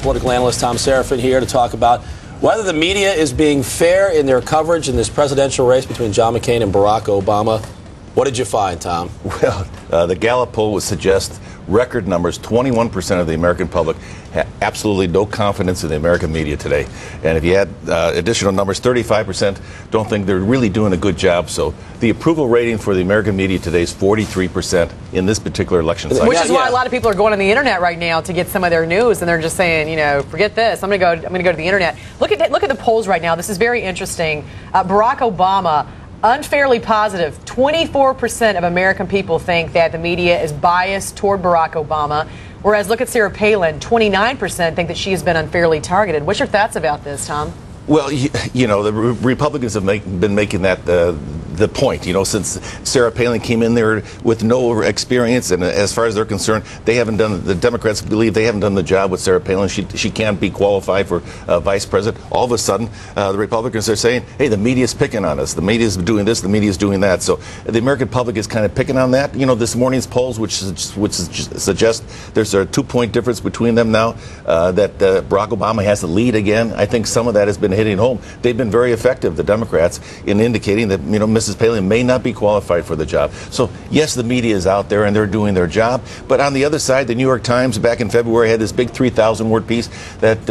political analyst Thom Serafin here to talk about whether the media is being fair in their coverage in this presidential race between John McCain and Barack Obama. What did you find, Thom? Well, the Gallup poll would suggest record numbers. 21% of the American public have absolutely no confidence in the American media today. And if you add additional numbers, 35% don't think they're really doing a good job. So the approval rating for the American media today is 43% in this particular election cycle. Which is why a lot of people are going on the internet right now to get some of their news, and they're just saying, you know, forget this. I'm going to go to the internet. Look at the polls right now. This is very interesting. Barack Obama, unfairly positive. 24% of American people think that the media is biased toward Barack Obama, whereas look at Sarah Palin, 29% think that she has been unfairly targeted. What's your thoughts about this, Thom? Well, you know, the Republicans have been making that the point, you know, since Sarah Palin came in there with no experience, and as far as they're concerned, they haven't done. The Democrats believe they haven't done the job with Sarah Palin. She can't be qualified for vice president. All of a sudden, the Republicans are saying, "Hey, the media's picking on us. The media's doing this. The media's doing that." So the American public is kind of picking on that. You know, this morning's polls, which suggest there's a 2-point difference between them now, that Barack Obama has the lead again. I think some of that has been hitting home. They've been very effective, the Democrats, in indicating that, you know, Mrs. Palin may not be qualified for the job. So, yes, the media is out there and they're doing their job. But on the other side, the New York Times back in February had this big 3,000-word piece that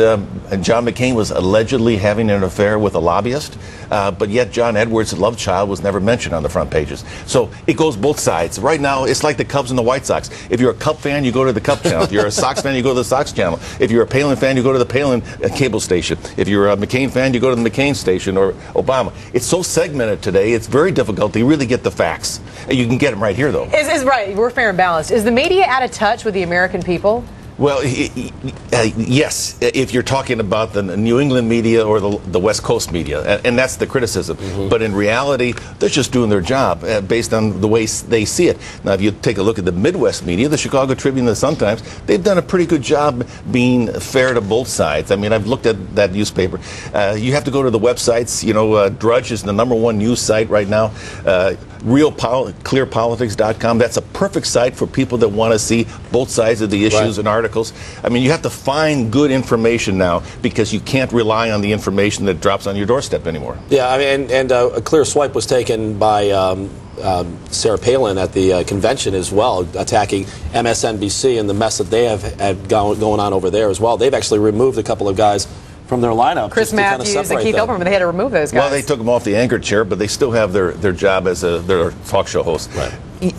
John McCain was allegedly having an affair with a lobbyist. But yet John Edwards' love child was never mentioned on the front pages. So it goes both sides. Right now, it's like the Cubs and the White Sox. If you're a Cub fan, you go to the Cub channel. If you're a Sox fan, you go to the Sox channel. If you're a Palin fan, you go to the Palin cable station. If you're a McCain fan, you go to the McCain station or Obama. It's so segmented today, it's very difficult to really get the facts. You can get them right here, though. Is right. We're fair and balanced. Is the media out of touch with the American people? Well, yes, if you're talking about the New England media or the West Coast media, and that's the criticism. Mm-hmm. But in reality, they're just doing their job based on the way they see it. Now, if you take a look at the Midwest media, the Chicago Tribune, the Sun-Times, they've done a pretty good job being fair to both sides. I mean, I've looked at that newspaper. You have to go to the websites. You know, Drudge is the #1 news site right now. Clearpolitics.com. That's a perfect site for people that want to see both sides of the issues and articles. I mean, you have to find good information now because you can't rely on the information that drops on your doorstep anymore. Yeah, I mean, and a clear swipe was taken by Sarah Palin at the convention as well, attacking MSNBC and the mess that they have going on over there as well. They've actually removed a couple of guys from their lineup. Chris Matthews and Keith Olbermann, they had to remove those guys. Well, they took them off the anchor chair, but they still have their job as their talk show host. Right.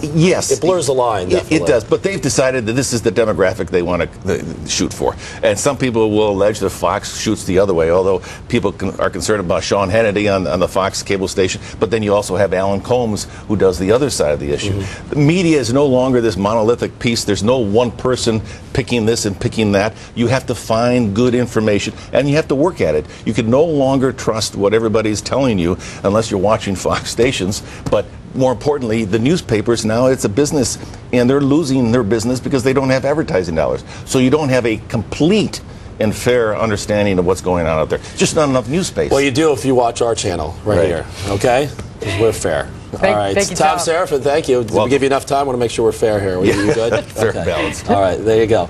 Yes. It blurs the line, definitely. It does, but they've decided that this is the demographic they want to shoot for. And some people will allege that Fox shoots the other way, although people are concerned about Sean Hannity on the Fox cable station. But then you also have Alan Combs, who does the other side of the issue. Mm-hmm. The media is no longer this monolithic piece. There's no one person picking this and picking that. You have to find good information, and you have to work at it. You can no longer trust what everybody's telling you unless you're watching Fox stations. But more importantly, the newspapers now, it's a business, and they're losing their business because they don't have advertising dollars. So you don't have a complete and fair understanding of what's going on out there. Just not enough news space. Well, you do if you watch our channel right here, okay? Because we're fair. All right. Thank you, Thom Serafin, thank you. Did we give you enough time? I want to make sure we're fair here. You good? Fair and balanced. All right, there you go.